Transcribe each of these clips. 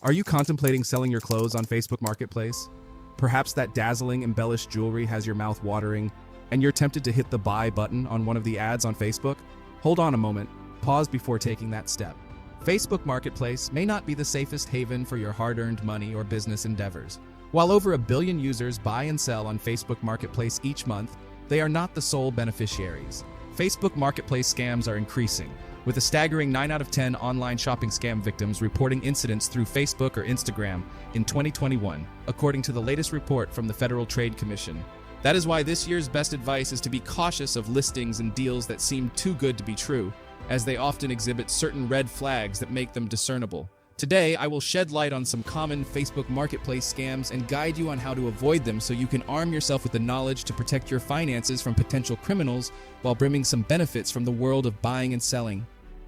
Are you contemplating selling your clothes on Facebook Marketplace? Perhaps that dazzling, embellished jewelry has your mouth watering, and you're tempted to hit the buy button on one of the ads on Facebook? Hold on a moment. Pause before taking that step. Facebook Marketplace may not be the safest haven for your hard-earned money or business endeavors. While over 1 billion users buy and sell on Facebook Marketplace each month, they are not the sole beneficiaries. Facebook Marketplace scams are increasing, with a staggering 9 out of 10 online shopping scam victims reporting incidents through Facebook or Instagram in 2021, according to the latest report from the Federal Trade Commission. That is why this year's best advice is to be cautious of listings and deals that seem too good to be true, as they often exhibit certain red flags that make them discernible. Today, I will shed light on some common Facebook Marketplace scams and guide you on how to avoid them so you can arm yourself with the knowledge to protect your finances from potential criminals while bringing some benefits from the world of buying and selling.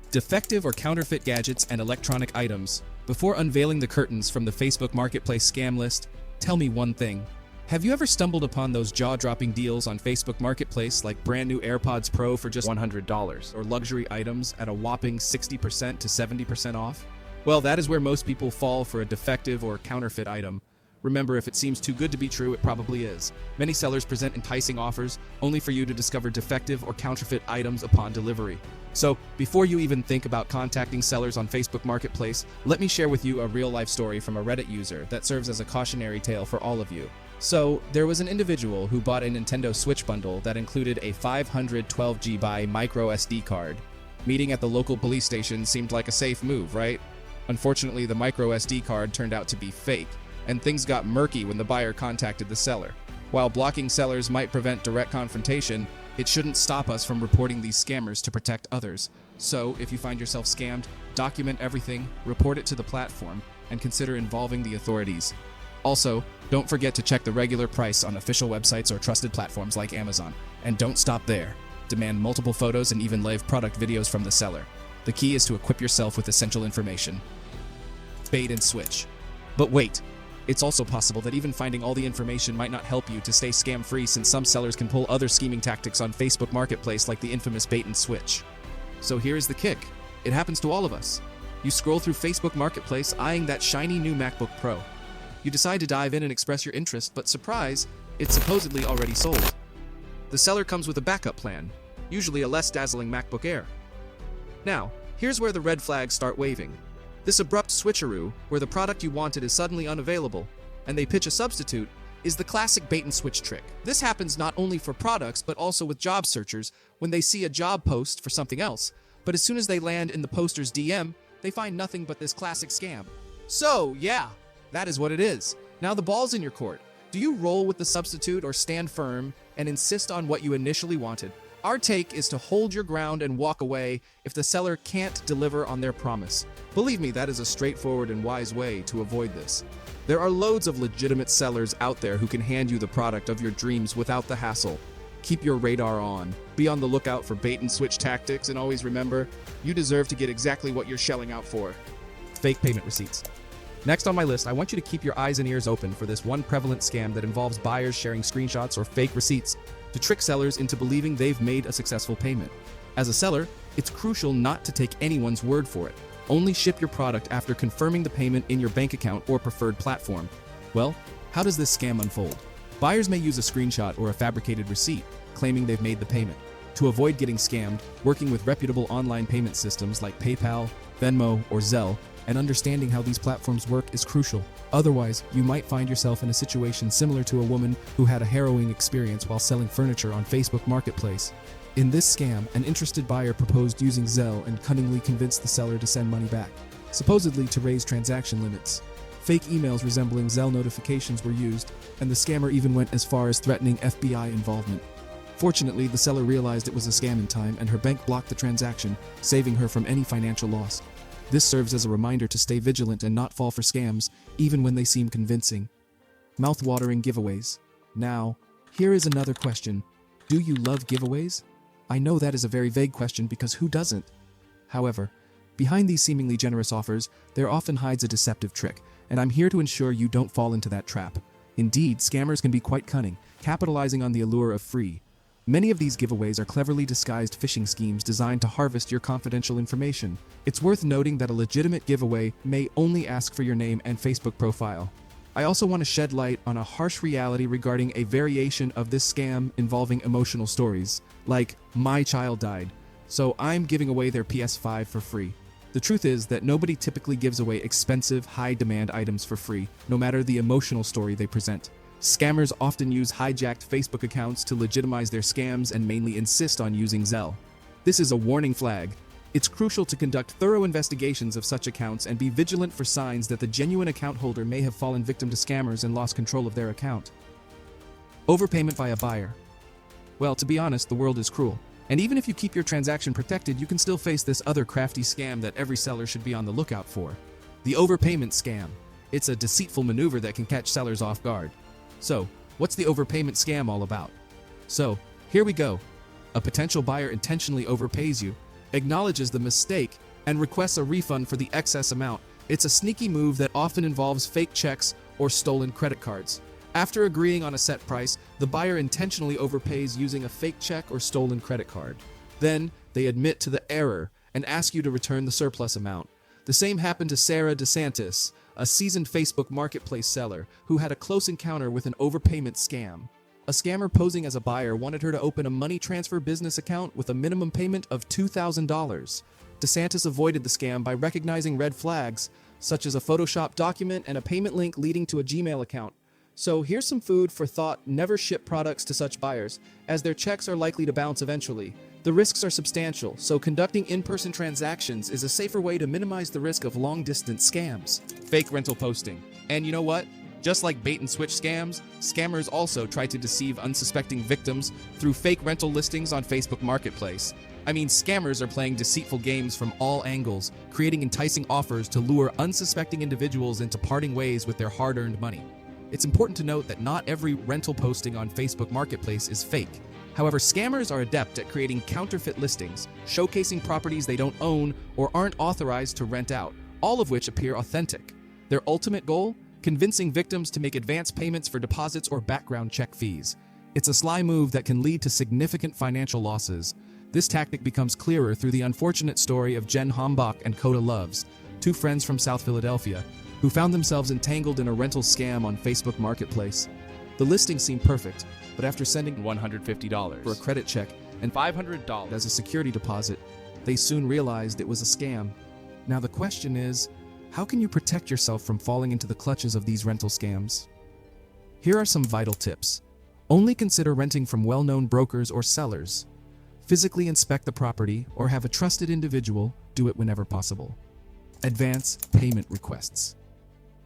Defective or counterfeit gadgets and electronic items. Before unveiling the curtains from the Facebook Marketplace scam list, tell me one thing. Have you ever stumbled upon those jaw-dropping deals on Facebook Marketplace like brand new AirPods Pro for just $100 or luxury items at a whopping 60% to 70% off? Well, that is where most people fall for a defective or counterfeit item. Remember, if it seems too good to be true, it probably is. Many sellers present enticing offers only for you to discover defective or counterfeit items upon delivery. So, before you even think about contacting sellers on Facebook Marketplace, let me share with you a real-life story from a Reddit user that serves as a cautionary tale for all of you. So, there was an individual who bought a Nintendo Switch bundle that included a 512 GB micro SD card. Meeting at the local police station seemed like a safe move, right? Unfortunately, the micro SD card turned out to be fake, and things got murky when the buyer contacted the seller. While blocking sellers might prevent direct confrontation, it shouldn't stop us from reporting these scammers to protect others. So, if you find yourself scammed, document everything, report it to the platform, and consider involving the authorities. Also, don't forget to check the regular price on official websites or trusted platforms like Amazon. And don't stop there. Demand multiple photos and even live product videos from the seller. The key is to equip yourself with essential information. Bait and switch. But wait, it's also possible that even finding all the information might not help you to stay scam-free, since some sellers can pull other scheming tactics on Facebook Marketplace like the infamous bait and switch. So here is the kick. It happens to all of us. You scroll through Facebook Marketplace eyeing that shiny new MacBook Pro. You decide to dive in and express your interest, but surprise, it's supposedly already sold. The seller comes with a backup plan, usually a less dazzling MacBook Air. Now, here's where the red flags start waving. This abrupt switcheroo, where the product you wanted is suddenly unavailable, and they pitch a substitute, is the classic bait and switch trick. This happens not only for products, but also with job searchers when they see a job post for something else, but as soon as they land in the poster's DM, they find nothing but this classic scam. So, yeah, that is what it is. Now the ball's in your court. Do you roll with the substitute or stand firm and insist on what you initially wanted? Our take is to hold your ground and walk away if the seller can't deliver on their promise. Believe me, that is a straightforward and wise way to avoid this. There are loads of legitimate sellers out there who can hand you the product of your dreams without the hassle. Keep your radar on. Be on the lookout for bait and switch tactics, and always remember, you deserve to get exactly what you're shelling out for. Fake payment receipts. Next on my list, I want you to keep your eyes and ears open for this one prevalent scam that involves buyers sharing screenshots or fake receipts to trick sellers into believing they've made a successful payment. As a seller, it's crucial not to take anyone's word for it. Only ship your product after confirming the payment in your bank account or preferred platform. Well, how does this scam unfold? Buyers may use a screenshot or a fabricated receipt, claiming they've made the payment. To avoid getting scammed, working with reputable online payment systems like PayPal, Venmo, or Zelle, and understanding how these platforms work is crucial. Otherwise, you might find yourself in a situation similar to a woman who had a harrowing experience while selling furniture on Facebook Marketplace. In this scam, an interested buyer proposed using Zelle and cunningly convinced the seller to send money back, supposedly to raise transaction limits. Fake emails resembling Zelle notifications were used, and the scammer even went as far as threatening FBI involvement. Fortunately, the seller realized it was a scam in time, and her bank blocked the transaction, saving her from any financial loss. This serves as a reminder to stay vigilant and not fall for scams, even when they seem convincing. Mouth-watering giveaways. Now, here is another question. Do you love giveaways? I know that is a very vague question, because who doesn't? However, behind these seemingly generous offers, there often hides a deceptive trick, and I'm here to ensure you don't fall into that trap. Indeed, scammers can be quite cunning, capitalizing on the allure of free. Many of these giveaways are cleverly disguised phishing schemes designed to harvest your confidential information. It's worth noting that a legitimate giveaway may only ask for your name and Facebook profile. I also want to shed light on a harsh reality regarding a variation of this scam involving emotional stories, like "my child died, so I'm giving away their PS5 for free." The truth is that nobody typically gives away expensive, high-demand items for free, no matter the emotional story they present. Scammers often use hijacked Facebook accounts to legitimize their scams and mainly insist on using Zelle. This is a warning flag. It's crucial to conduct thorough investigations of such accounts and be vigilant for signs that the genuine account holder may have fallen victim to scammers and lost control of their account. Overpayment by a buyer. Well, to be honest, the world is cruel. And even if you keep your transaction protected, you can still face this other crafty scam that every seller should be on the lookout for. The overpayment scam. It's a deceitful maneuver that can catch sellers off guard. So, what's the overpayment scam all about? So, here we go. A potential buyer intentionally overpays you, acknowledges the mistake, and requests a refund for the excess amount. It's a sneaky move that often involves fake checks or stolen credit cards. After agreeing on a set price, the buyer intentionally overpays using a fake check or stolen credit card. Then, they admit to the error and ask you to return the surplus amount. The same happened to Sarah DeSantis, a seasoned Facebook marketplace seller who had a close encounter with an overpayment scam. A scammer posing as a buyer wanted her to open a money transfer business account with a minimum payment of $2,000. DeSantis avoided the scam by recognizing red flags, such as a Photoshop document and a payment link leading to a Gmail account. So here's some food for thought: never ship products to such buyers, as their checks are likely to bounce eventually. The risks are substantial, so conducting in-person transactions is a safer way to minimize the risk of long-distance scams. Fake rental posting. And you know what? Just like bait-and-switch scams, scammers also try to deceive unsuspecting victims through fake rental listings on Facebook Marketplace. I mean, scammers are playing deceitful games from all angles, creating enticing offers to lure unsuspecting individuals into parting ways with their hard-earned money. It's important to note that not every rental posting on Facebook Marketplace is fake. However, scammers are adept at creating counterfeit listings, showcasing properties they don't own or aren't authorized to rent out, all of which appear authentic. Their ultimate goal? Convincing victims to make advance payments for deposits or background check fees. It's a sly move that can lead to significant financial losses. This tactic becomes clearer through the unfortunate story of Jen Hombach and Coda Loves, two friends from South Philadelphia, who found themselves entangled in a rental scam on Facebook Marketplace. The listing seemed perfect, but after sending $150 for a credit check and $500 as a security deposit, they soon realized it was a scam. Now the question is, how can you protect yourself from falling into the clutches of these rental scams? Here are some vital tips. Only consider renting from well-known brokers or sellers. Physically inspect the property or have a trusted individual do it whenever possible. Advance payment requests.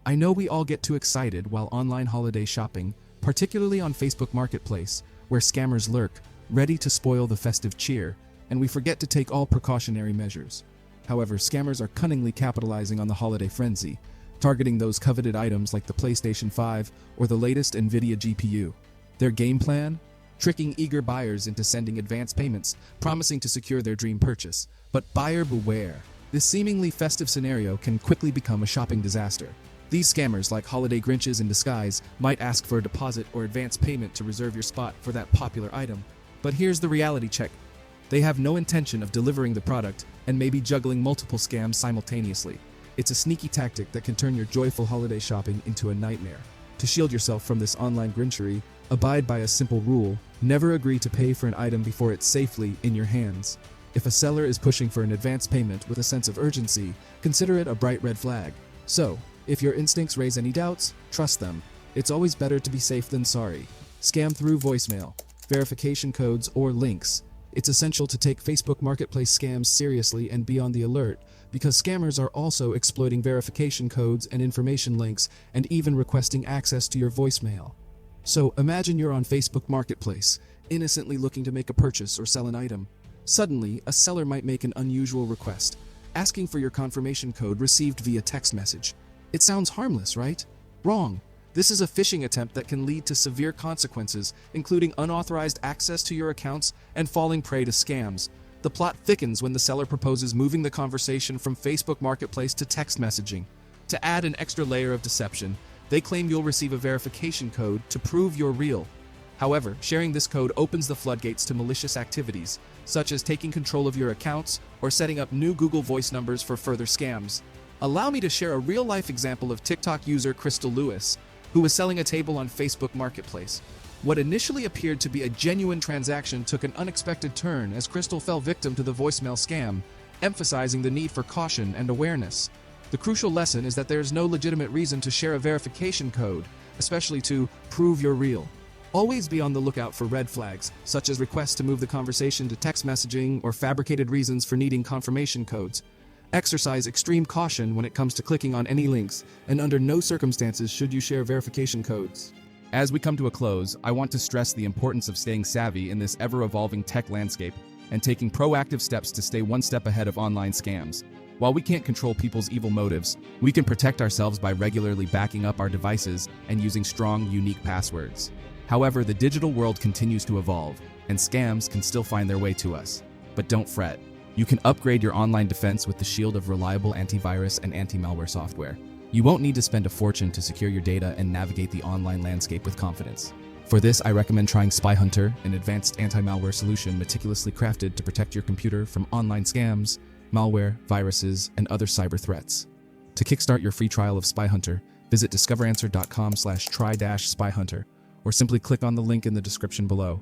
I know we all get too excited while online holiday shopping, particularly on Facebook Marketplace, where scammers lurk, ready to spoil the festive cheer, and we forget to take all precautionary measures. However, scammers are cunningly capitalizing on the holiday frenzy, targeting those coveted items like the PlayStation 5 or the latest NVIDIA GPU. Their game plan? Tricking eager buyers into sending advance payments, promising to secure their dream purchase. But buyer beware. This seemingly festive scenario can quickly become a shopping disaster. These scammers, like holiday Grinches in disguise, might ask for a deposit or advance payment to reserve your spot for that popular item. But here's the reality check. They have no intention of delivering the product and may be juggling multiple scams simultaneously. It's a sneaky tactic that can turn your joyful holiday shopping into a nightmare. To shield yourself from this online Grinchery, abide by a simple rule: never agree to pay for an item before it's safely in your hands. If a seller is pushing for an advance payment with a sense of urgency, consider it a bright red flag. So, if your instincts raise any doubts, trust them. It's always better to be safe than sorry. Scam through voicemail, verification codes, or links. It's essential to take Facebook Marketplace scams seriously and be on the alert, because scammers are also exploiting verification codes and information links and even requesting access to your voicemail. So imagine you're on Facebook Marketplace, innocently looking to make a purchase or sell an item. Suddenly, a seller might make an unusual request, asking for your confirmation code received via text message. It sounds harmless, right? Wrong. This is a phishing attempt that can lead to severe consequences, including unauthorized access to your accounts and falling prey to scams. The plot thickens when the seller proposes moving the conversation from Facebook Marketplace to text messaging. To add an extra layer of deception, they claim you'll receive a verification code to prove you're real. However, sharing this code opens the floodgates to malicious activities, such as taking control of your accounts or setting up new Google Voice numbers for further scams. Allow me to share a real-life example of TikTok user Crystal Lewis, who was selling a table on Facebook Marketplace. What initially appeared to be a genuine transaction took an unexpected turn as Crystal fell victim to the voicemail scam, emphasizing the need for caution and awareness. The crucial lesson is that there is no legitimate reason to share a verification code, especially to prove you're real. Always be on the lookout for red flags, such as requests to move the conversation to text messaging or fabricated reasons for needing confirmation codes. Exercise extreme caution when it comes to clicking on any links, and under no circumstances should you share verification codes. As we come to a close, I want to stress the importance of staying savvy in this ever-evolving tech landscape and taking proactive steps to stay one step ahead of online scams. While we can't control people's evil motives, we can protect ourselves by regularly backing up our devices and using strong, unique passwords. However, the digital world continues to evolve, and scams can still find their way to us. But don't fret. You can upgrade your online defense with the shield of reliable antivirus and anti-malware software. You won't need to spend a fortune to secure your data and navigate the online landscape with confidence. For this, I recommend trying Spy Hunter, an advanced anti-malware solution meticulously crafted to protect your computer from online scams, malware, viruses, and other cyber threats. To kickstart your free trial of Spy Hunter, visit discoveranswer.com/try-spyhunter, or simply click on the link in the description below.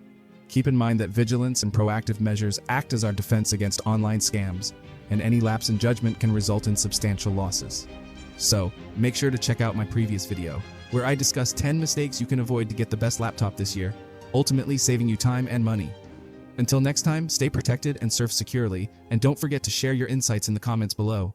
Keep in mind that vigilance and proactive measures act as our defense against online scams, and any lapse in judgment can result in substantial losses. So, make sure to check out my previous video, where I discuss 10 mistakes you can avoid to get the best laptop this year, ultimately saving you time and money. Until next time, stay protected and surf securely, and don't forget to share your insights in the comments below.